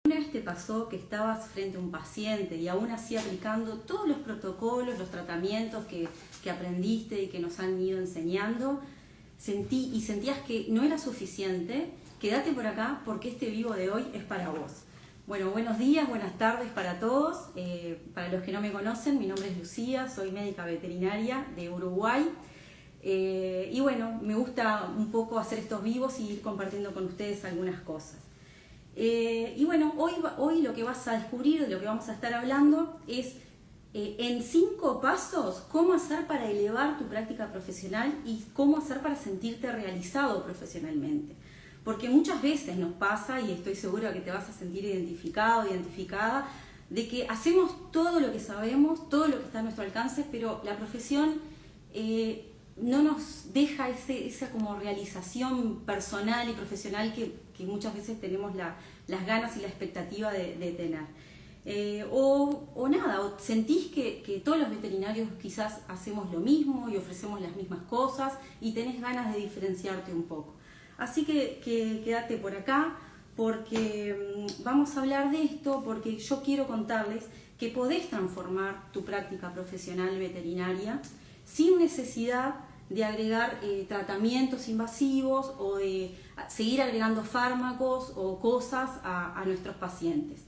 ¿Alguna vez te pasó que estabas frente a un paciente y aún así aplicando todos los protocolos, los tratamientos que aprendiste y que nos han ido enseñando, sentías que no era suficiente? Quédate por acá porque este vivo de hoy es para vos. Bueno, buenos días, buenas tardes para todos. Para los que no me conocen, mi nombre es Lucía, soy médica veterinaria de Uruguay. Y bueno, me gusta un poco hacer estos vivos y ir compartiendo con ustedes algunas cosas. Y bueno, hoy lo que vas a descubrir, de lo que vamos a estar hablando, es en 5 pasos cómo hacer para elevar tu práctica profesional y cómo hacer para sentirte realizado profesionalmente. Porque muchas veces nos pasa, y estoy segura que te vas a sentir identificado, identificada, de que hacemos todo lo que sabemos, todo lo que está a nuestro alcance, pero la profesión no nos deja esa como realización personal y profesional que muchas veces tenemos las ganas y la expectativa de tener. O sentís que todos los veterinarios quizás hacemos lo mismo y ofrecemos las mismas cosas y tenés ganas de diferenciarte un poco. Así que quédate por acá porque vamos a hablar de esto, porque yo quiero contarles que podés transformar tu práctica profesional veterinaria sin necesidad de agregar tratamientos invasivos o de seguir agregando fármacos o cosas a nuestros pacientes.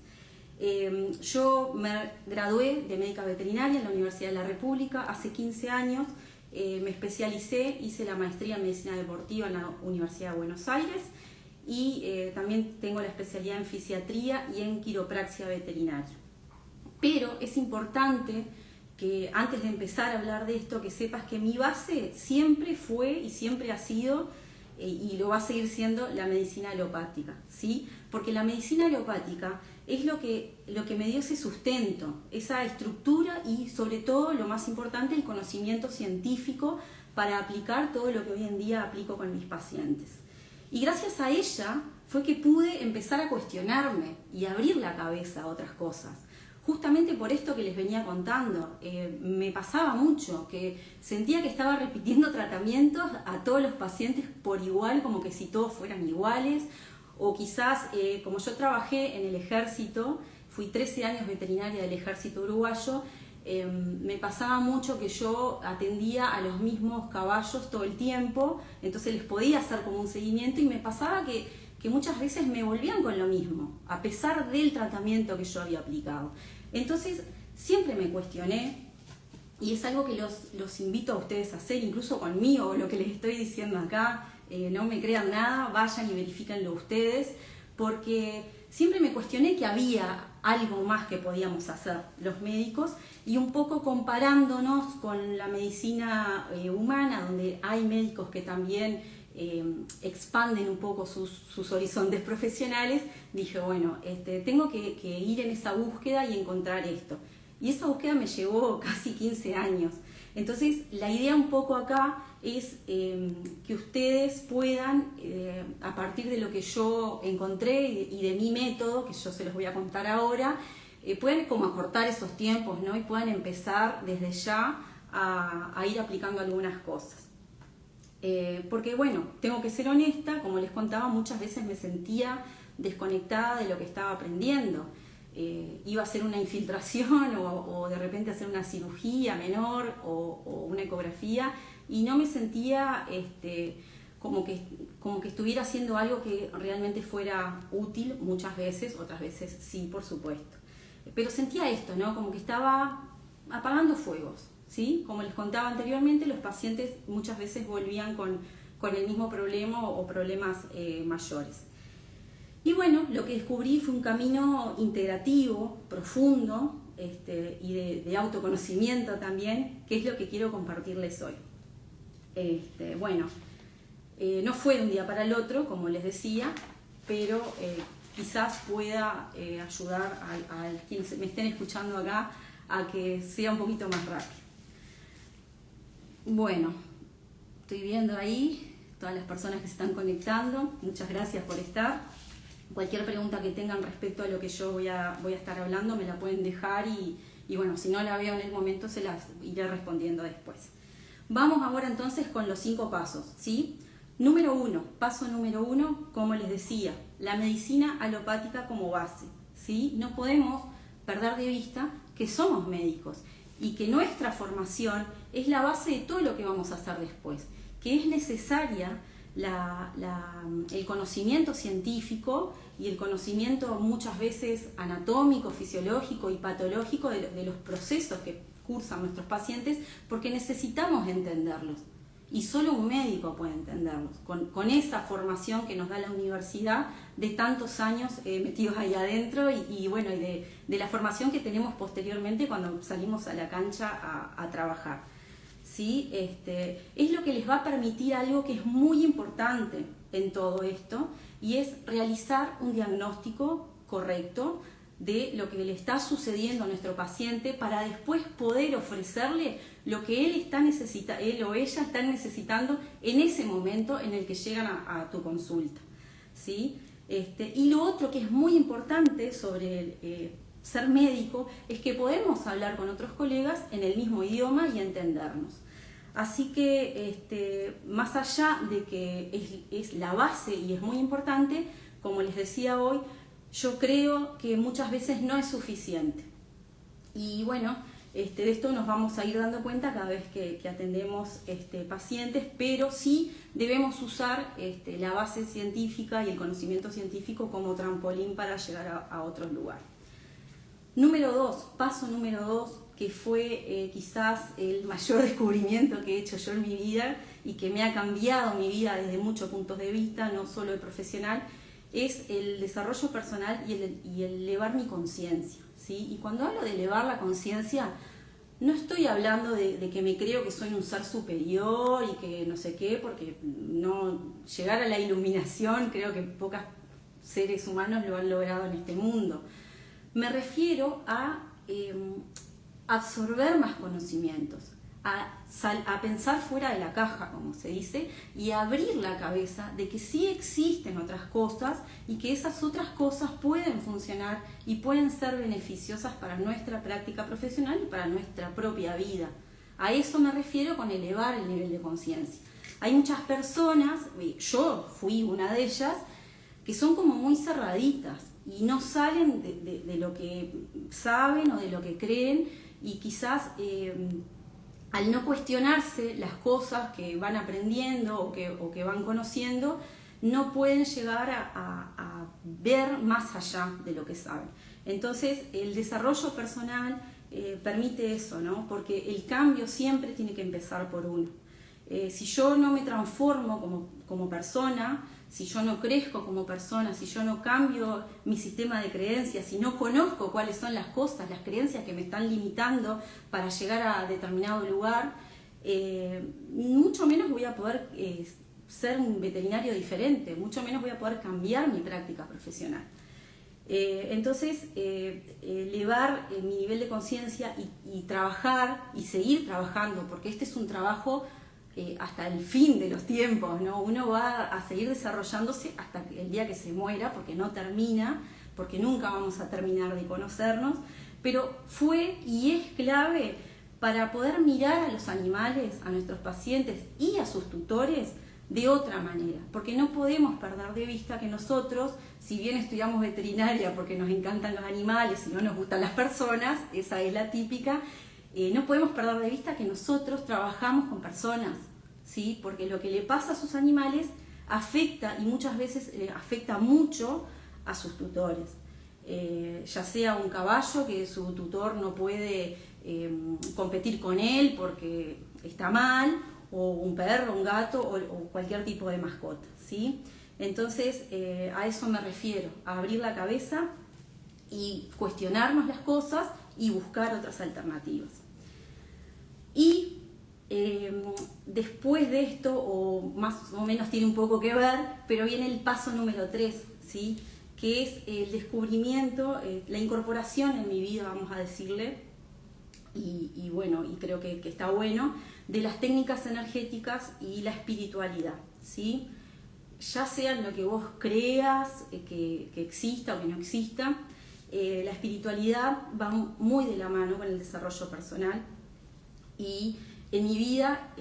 Yo me gradué de médica veterinaria en la Universidad de la República hace 15 años, me especialicé, hice la maestría en medicina deportiva en la Universidad de Buenos Aires y también tengo la especialidad en fisiatría y en quiropraxia veterinaria. Pero es importante que antes de empezar a hablar de esto, que sepas que mi base siempre fue y siempre ha sido, y lo va a seguir siendo, la medicina alopática, ¿sí? Porque la medicina alopática es lo que me dio ese sustento, esa estructura y sobre todo, lo más importante, el conocimiento científico para aplicar todo lo que hoy en día aplico con mis pacientes. Y gracias a ella fue que pude empezar a cuestionarme y abrir la cabeza a otras cosas. Justamente por esto que les venía contando, me pasaba mucho que sentía que estaba repitiendo tratamientos a todos los pacientes por igual, como que si todos fueran iguales, o quizás como yo trabajé en el ejército, fui 13 años veterinaria del ejército uruguayo, me pasaba mucho que yo atendía a los mismos caballos todo el tiempo, entonces les podía hacer como un seguimiento y me pasaba que muchas veces me volvían con lo mismo, a pesar del tratamiento que yo había aplicado. Entonces siempre me cuestioné, y es algo que los invito a ustedes a hacer, incluso conmigo, lo que les estoy diciendo acá, no me crean nada, vayan y verifíquenlo ustedes, porque siempre me cuestioné que había algo más que podíamos hacer los médicos, y un poco comparándonos con la medicina humana, donde hay médicos que también expanden un poco sus horizontes profesionales, dije, bueno, tengo que ir en esa búsqueda y encontrar esto. Y esa búsqueda me llevó casi 15 años. Entonces, la idea un poco acá es que ustedes puedan, a partir de lo que yo encontré y de mi método, que yo se los voy a contar ahora, puedan como acortar esos tiempos, ¿no? Y puedan empezar desde ya a ir aplicando algunas cosas. Porque bueno, tengo que ser honesta, como les contaba, muchas veces me sentía desconectada de lo que estaba aprendiendo. Iba a hacer una infiltración o de repente hacer una cirugía menor o una ecografía y no me sentía como que estuviera haciendo algo que realmente fuera útil muchas veces, otras veces sí, por supuesto. Pero sentía esto, ¿no? Como que estaba apagando fuegos. ¿Sí? Como les contaba anteriormente, los pacientes muchas veces volvían con el mismo problema o problemas mayores. Y bueno, lo que descubrí fue un camino integrativo, profundo y de autoconocimiento también, que es lo que quiero compartirles hoy. No fue de un día para el otro, como les decía, pero quizás pueda ayudar a quienes me estén escuchando acá a que sea un poquito más rápido. Bueno, estoy viendo ahí todas las personas que se están conectando. Muchas gracias por estar. Cualquier pregunta que tengan respecto a lo que yo voy a estar hablando me la pueden dejar y bueno, si no la veo en el momento se las iré respondiendo después. Vamos ahora entonces con los 5 pasos, ¿sí? Paso número 1, como les decía, la medicina alopática como base, ¿sí? No podemos perder de vista que somos médicos y que nuestra formación es la base de todo lo que vamos a hacer después, que es necesaria el conocimiento científico y el conocimiento muchas veces anatómico, fisiológico y patológico de los procesos que cursan nuestros pacientes, porque necesitamos entenderlos. Y solo un médico puede entenderlos, con esa formación que nos da la universidad de tantos años metidos ahí adentro y de la formación que tenemos posteriormente cuando salimos a la cancha a trabajar. ¿Sí? Es lo que les va a permitir algo que es muy importante en todo esto, y es realizar un diagnóstico correcto de lo que le está sucediendo a nuestro paciente para después poder ofrecerle lo que él o ella está necesitando en ese momento en el que llegan a tu consulta, ¿sí? Y lo otro que es muy importante sobre ser médico es que podemos hablar con otros colegas en el mismo idioma y entendernos. Así que más allá de que es la base y es muy importante, como les decía hoy, yo creo que muchas veces no es suficiente. Y bueno, de esto nos vamos a ir dando cuenta cada vez que atendemos pacientes, pero sí debemos usar la base científica y el conocimiento científico como trampolín para llegar a otros lugares. Paso número 2, que fue quizás el mayor descubrimiento que he hecho yo en mi vida y que me ha cambiado mi vida desde muchos puntos de vista, no solo el profesional, es el desarrollo personal y el elevar mi conciencia, ¿sí? Y cuando hablo de elevar la conciencia, no estoy hablando de que me creo que soy un ser superior y que no sé qué, porque no llegar a la iluminación creo que pocos seres humanos lo han logrado en este mundo. Me refiero a absorber más conocimientos, a pensar fuera de la caja, como se dice, y a abrir la cabeza de que sí existen otras cosas y que esas otras cosas pueden funcionar y pueden ser beneficiosas para nuestra práctica profesional y para nuestra propia vida. A eso me refiero con elevar el nivel de conciencia. Hay muchas personas, yo fui una de ellas, que son como muy cerraditas y no salen de lo que saben o de lo que creen, y quizás al no cuestionarse las cosas que van aprendiendo o que van conociendo, no pueden llegar a ver más allá de lo que saben. Entonces el desarrollo personal permite eso, ¿no? Porque el cambio siempre tiene que empezar por uno. Si yo no me transformo como persona, si yo no crezco como persona, si yo no cambio mi sistema de creencias, si no conozco cuáles son las cosas, las creencias que me están limitando para llegar a determinado lugar, mucho menos voy a poder ser un veterinario diferente, mucho menos voy a poder cambiar mi práctica profesional. Entonces, elevar mi nivel de conciencia y trabajar y seguir trabajando, porque este es un trabajo hasta el fin de los tiempos, ¿no? Uno va a seguir desarrollándose hasta el día que se muera, porque no termina, porque nunca vamos a terminar de conocernos, pero fue y es clave para poder mirar a los animales, a nuestros pacientes y a sus tutores de otra manera, porque no podemos perder de vista que nosotros, si bien estudiamos veterinaria porque nos encantan los animales y no nos gustan las personas, esa es la típica, no podemos perder de vista que nosotros trabajamos con personas, ¿sí? Porque lo que le pasa a sus animales afecta, y muchas veces afecta mucho a sus tutores. Ya sea un caballo que su tutor no puede competir con él porque está mal, o un perro, un gato o cualquier tipo de mascota, ¿sí? Entonces a eso me refiero, a abrir la cabeza y cuestionarnos las cosas y buscar otras alternativas. Y después de esto, o más o menos tiene un poco que ver, pero viene el paso número 3, ¿sí? Que es el descubrimiento, la incorporación en mi vida, vamos a decirle, y bueno, y creo que está bueno, de las técnicas energéticas y la espiritualidad, ¿sí? Ya sea en lo que vos creas que exista o que no exista, la espiritualidad va muy de la mano con el desarrollo personal. Y en mi vida,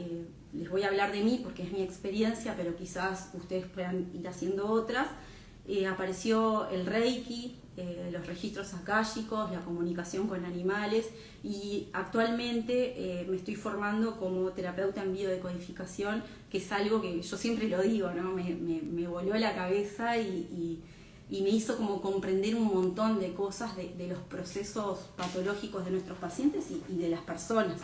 les voy a hablar de mí porque es mi experiencia, pero quizás ustedes puedan ir haciendo otras, apareció el Reiki, los registros akáshicos, la comunicación con animales, y actualmente me estoy formando como terapeuta en biodecodificación, que es algo que yo siempre lo digo, ¿no? Me voló la cabeza y me hizo como comprender un montón de cosas de los procesos patológicos de nuestros pacientes y de las personas.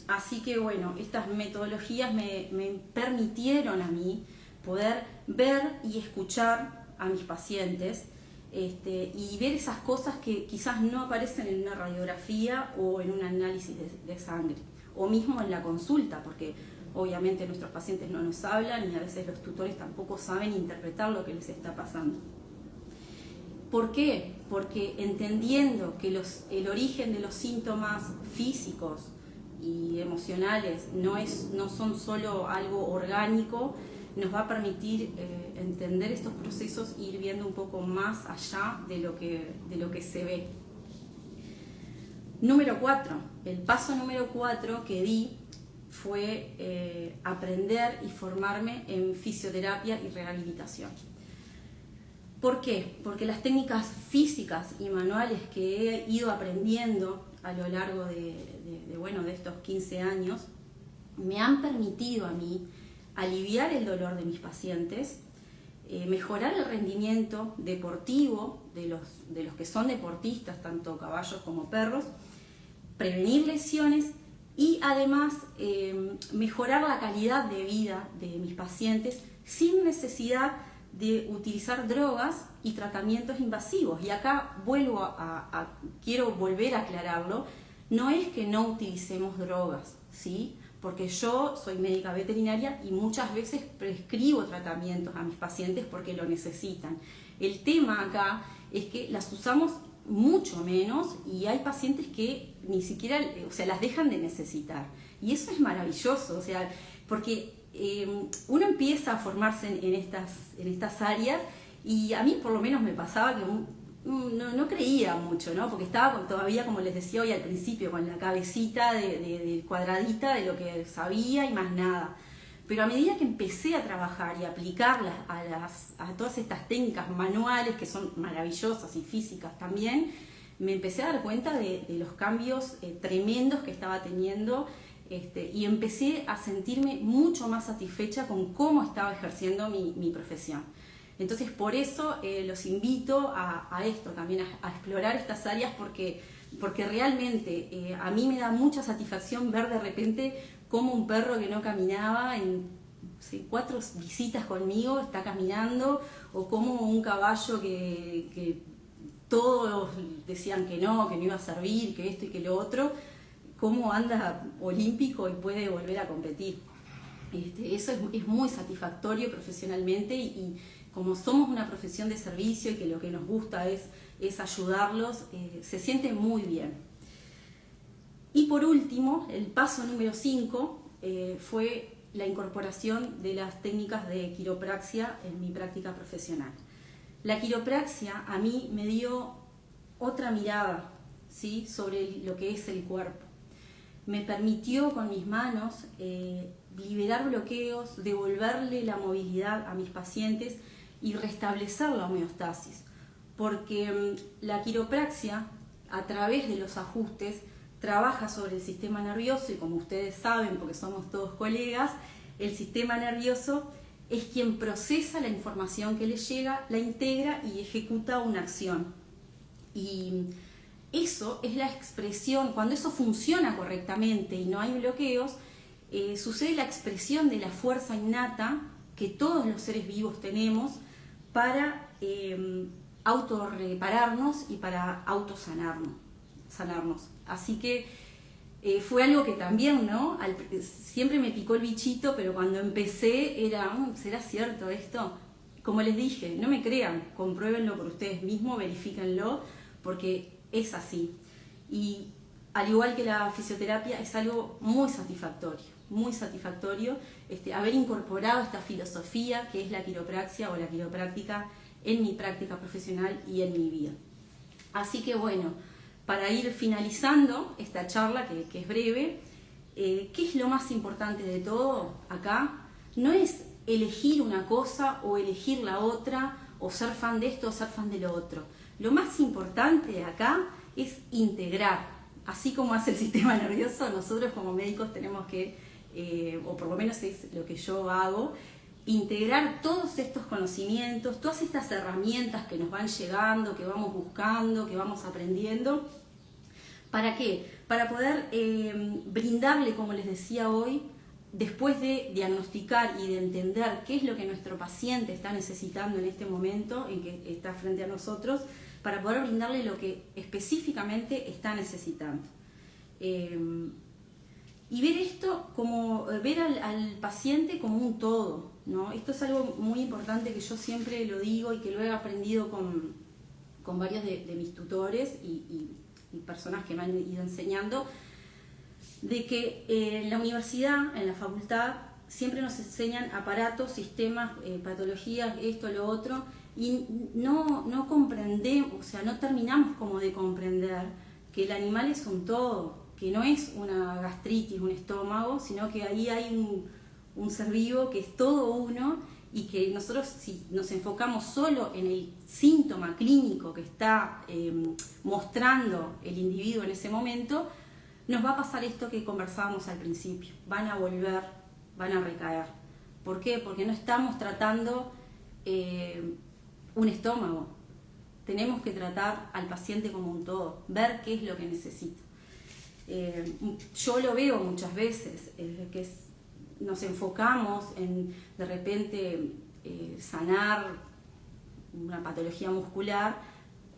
Así que bueno, estas metodologías me permitieron a mí poder ver y escuchar a mis pacientes y ver esas cosas que quizás no aparecen en una radiografía o en un análisis de sangre, o mismo en la consulta, porque obviamente nuestros pacientes no nos hablan y a veces los tutores tampoco saben interpretar lo que les está pasando. ¿Por qué? Porque entendiendo que el origen de los síntomas físicos y emocionales no son solo algo orgánico, nos va a permitir entender estos procesos e ir viendo un poco más allá de lo que se ve. Número 4. El paso número 4 que di fue aprender y formarme en fisioterapia y rehabilitación. ¿Por qué? Porque las técnicas físicas y manuales que he ido aprendiendo a lo largo de estos 15 años me han permitido a mí aliviar el dolor de mis pacientes, mejorar el rendimiento deportivo de los que son deportistas, tanto caballos como perros, prevenir lesiones y además mejorar la calidad de vida de mis pacientes sin necesidad de utilizar drogas y tratamientos invasivos. Y acá quiero volver a aclararlo, no es que no utilicemos drogas, ¿sí? Porque yo soy médica veterinaria y muchas veces prescribo tratamientos a mis pacientes porque lo necesitan. El tema acá es que las usamos mucho menos y hay pacientes que ni siquiera, las dejan de necesitar. Y eso es maravilloso, porque uno empieza a formarse en estas áreas y a mí por lo menos me pasaba que no creía mucho, ¿no? Porque estaba todavía, como les decía hoy al principio, con la cabecita de cuadradita de lo que sabía y más nada. Pero a medida que empecé a trabajar y aplicarlas a todas estas técnicas manuales, que son maravillosas y físicas también, me empecé a dar cuenta de los cambios tremendos que estaba teniendo y empecé a sentirme mucho más satisfecha con cómo estaba ejerciendo mi profesión. Entonces por eso los invito a esto también, a explorar estas áreas porque realmente a mí me da mucha satisfacción ver de repente cómo un perro que no caminaba en 4 visitas conmigo está caminando, o cómo un caballo que todos decían que no iba a servir, que esto y que lo otro, cómo anda olímpico y puede volver a competir. Eso es muy satisfactorio profesionalmente y como somos una profesión de servicio y que lo que nos gusta es ayudarlos, se siente muy bien. Y por último, el paso número 5 fue la incorporación de las técnicas de quiropraxia en mi práctica profesional. La quiropraxia a mí me dio otra mirada, ¿sí?, sobre lo que es el cuerpo. Me permitió con mis manos liberar bloqueos, devolverle la movilidad a mis pacientes y restablecer la homeostasis, porque la quiropraxia, a través de los ajustes, trabaja sobre el sistema nervioso y, como ustedes saben, porque somos todos colegas, el sistema nervioso es quien procesa la información que le llega, la integra y ejecuta una acción. Y eso es la expresión, cuando eso funciona correctamente y no hay bloqueos, sucede la expresión de la fuerza innata que todos los seres vivos tenemos para autorrepararnos y para autosanarnos. Así que fue algo que también, ¿no? Siempre me picó el bichito, pero cuando empecé era, ¿será cierto esto? Como les dije, no me crean, compruébenlo por ustedes mismos, verifíquenlo, porque es así. Y al igual que la fisioterapia, es algo muy satisfactorio haber incorporado esta filosofía que es la quiropraxia o la quiropráctica en mi práctica profesional y en mi vida. Así que bueno, para ir finalizando esta charla que es breve, ¿qué es lo más importante de todo acá? No es elegir una cosa o elegir la otra o ser fan de esto o ser fan de lo otro. Lo más importante acá es integrar. Así como hace el sistema nervioso, nosotros como médicos tenemos que, o por lo menos es lo que yo hago, integrar todos estos conocimientos, todas estas herramientas que nos van llegando, que vamos buscando, que vamos aprendiendo. ¿Para qué? Para poder brindarle, como les decía hoy, después de diagnosticar y de entender qué es lo que nuestro paciente está necesitando en este momento en que está frente a nosotros, para poder brindarle lo que específicamente está necesitando. Y ver esto como, ver al paciente como un todo, ¿no? Esto es algo muy importante que yo siempre lo digo y que lo he aprendido con varios de mis tutores y personas que me han ido enseñando, de que en la universidad, en la facultad, siempre nos enseñan aparatos, sistemas, patologías, esto, lo otro, y no comprendemos, o sea, no terminamos como de comprender que el animal es un todo, que no es una gastritis, un estómago, sino que ahí hay un ser vivo que es todo uno, y que nosotros, si nos enfocamos solo en el síntoma clínico que está mostrando el individuo en ese momento, nos va a pasar esto que conversábamos al principio, van a volver, van a recaer. ¿Por qué? Porque no estamos tratando un estómago, tenemos que tratar al paciente como un todo, ver qué es lo que necesita. Yo lo veo muchas veces, que nos enfocamos en de repente sanar una patología muscular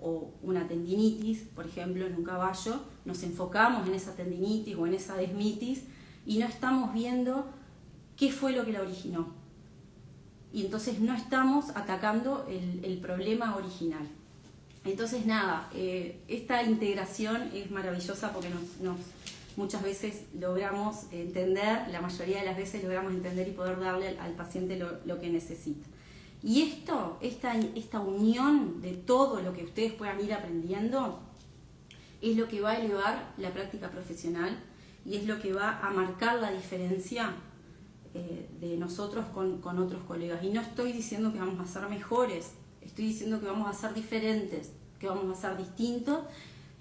o una tendinitis, por ejemplo, en un caballo, nos enfocamos en esa tendinitis o en esa desmitis y no estamos viendo qué fue lo que la originó. Y entonces no estamos atacando el problema original. Entonces nada, esta integración es maravillosa porque muchas veces logramos entender, la mayoría de las veces logramos entender y poder darle al paciente lo que necesita. Y esta unión de todo lo que ustedes puedan ir aprendiendo es lo que va a elevar la práctica profesional y es lo que va a marcar la diferencia de nosotros con otros colegas. Y no estoy diciendo que vamos a ser mejores, estoy diciendo que vamos a ser diferentes, que vamos a ser distintos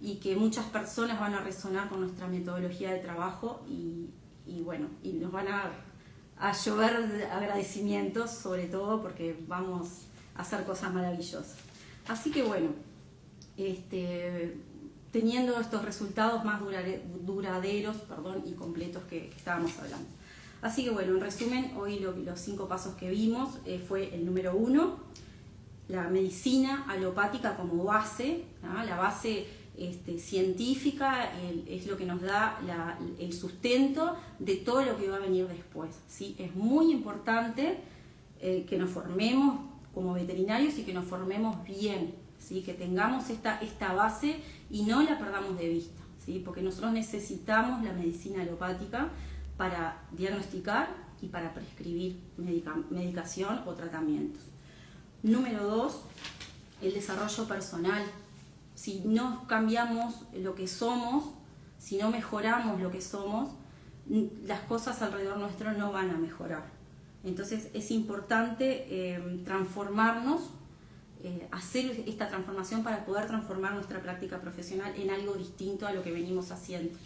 y que muchas personas van a resonar con nuestra metodología de trabajo y nos van a llover agradecimientos, sobre todo porque vamos a hacer cosas maravillosas. Así que bueno, teniendo estos resultados más duraderos y completos que estábamos hablando. Así que bueno, en resumen, hoy los 5 pasos que vimos fue el número 1, la medicina alopática como base, ¿no? La base científica es lo que nos da el sustento de todo lo que va a venir después, ¿sí? Es muy importante que nos formemos como veterinarios y que nos formemos bien, ¿sí? Que tengamos esta base y no la perdamos de vista, ¿sí? Porque nosotros necesitamos la medicina alopática para diagnosticar y para prescribir medicación o tratamientos. Número 2, el desarrollo personal. Si no cambiamos lo que somos, si no mejoramos lo que somos, las cosas alrededor nuestro no van a mejorar. Entonces es importante transformarnos, hacer esta transformación para poder transformar nuestra práctica profesional en algo distinto a lo que venimos haciendo.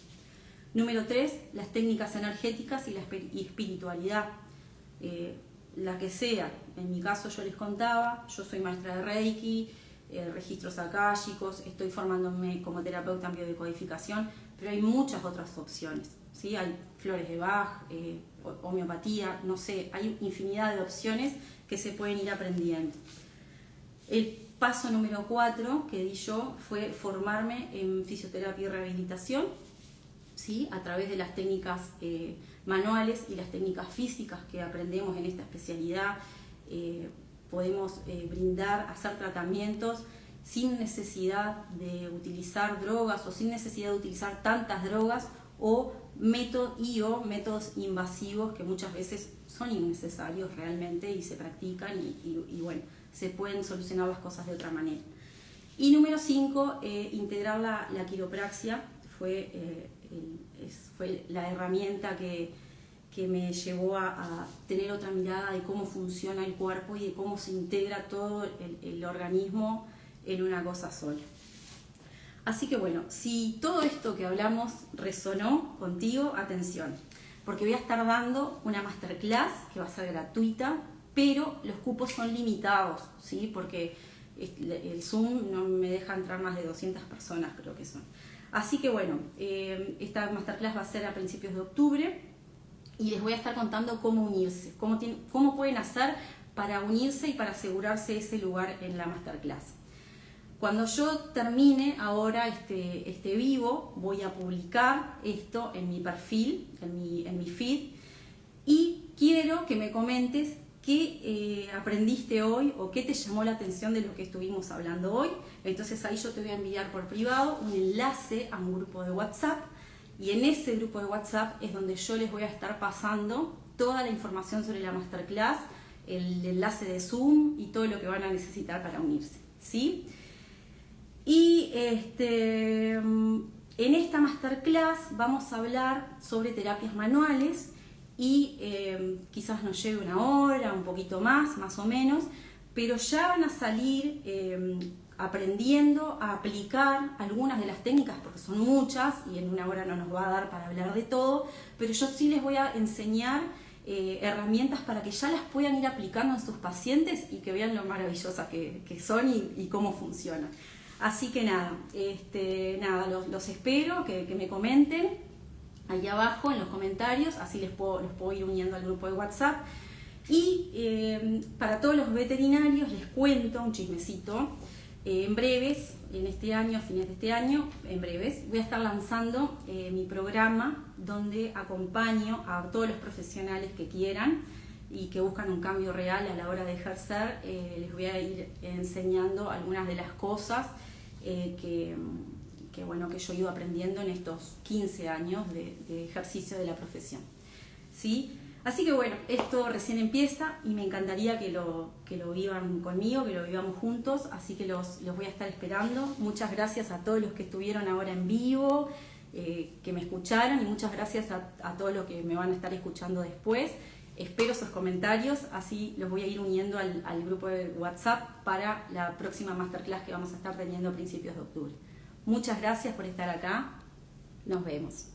Número 3, las técnicas energéticas y la espiritualidad. La que sea. En mi caso yo les contaba, yo soy maestra de Reiki, registros akáshicos, estoy formándome como terapeuta en biodecodificación, pero hay muchas otras opciones, ¿sí? Hay flores de Bach, homeopatía, no sé, hay infinidad de opciones que se pueden ir aprendiendo. El paso número 4 que di yo fue formarme en fisioterapia y rehabilitación, ¿sí? A través de las técnicas manuales y las técnicas físicas que aprendemos en esta especialidad. Podemos hacer tratamientos sin necesidad de utilizar drogas o sin necesidad de utilizar tantas drogas o métodos invasivos que muchas veces son innecesarios realmente y se practican y bueno, se pueden solucionar las cosas de otra manera. Y número 5, integrar la quiropraxia fue la herramienta que que me llevó a tener otra mirada de cómo funciona el cuerpo y de cómo se integra todo el organismo en una cosa sola. Así que bueno, si todo esto que hablamos resonó contigo, atención, porque voy a estar dando una masterclass que va a ser gratuita, pero los cupos son limitados, ¿sí? Porque el Zoom no me deja entrar más de 200 personas, creo que son. Así que bueno, esta masterclass va a ser a principios de octubre y les voy a estar contando cómo unirse, cómo pueden hacer para unirse y para asegurarse ese lugar en la masterclass. Cuando yo termine ahora este vivo, voy a publicar esto en mi perfil, en mi feed, y quiero que me comentes qué aprendiste hoy o qué te llamó la atención de lo que estuvimos hablando hoy. Entonces ahí yo te voy a enviar por privado un enlace a un grupo de WhatsApp, y en ese grupo de WhatsApp es donde yo les voy a estar pasando toda la información sobre la masterclass, el enlace de Zoom y todo lo que van a necesitar para unirse, ¿sí? Y en esta masterclass vamos a hablar sobre terapias manuales y quizás nos lleve una hora, un poquito más o menos, pero ya van a salir aprendiendo a aplicar algunas de las técnicas, porque son muchas y en una hora no nos va a dar para hablar de todo, pero yo sí les voy a enseñar herramientas para que ya las puedan ir aplicando en sus pacientes y que vean lo maravillosas que son y cómo funcionan. Así que nada, los espero que me comenten ahí abajo en los comentarios, así los puedo ir uniendo al grupo de WhatsApp. Y para todos los veterinarios les cuento un chismecito. En breves, en este año, a fines de este año, en breves, voy a estar lanzando mi programa donde acompaño a todos los profesionales que quieran y que buscan un cambio real a la hora de ejercer. Les voy a ir enseñando algunas de las cosas que yo he ido aprendiendo en estos 15 años de ejercicio de la profesión, ¿sí? Así que bueno, esto recién empieza y me encantaría que lo vivan conmigo, que lo vivamos juntos, así que los voy a estar esperando. Muchas gracias a todos los que estuvieron ahora en vivo, que me escucharon, y muchas gracias a todos los que me van a estar escuchando después. Espero sus comentarios, así los voy a ir uniendo al grupo de WhatsApp para la próxima masterclass que vamos a estar teniendo a principios de octubre. Muchas gracias por estar acá, nos vemos.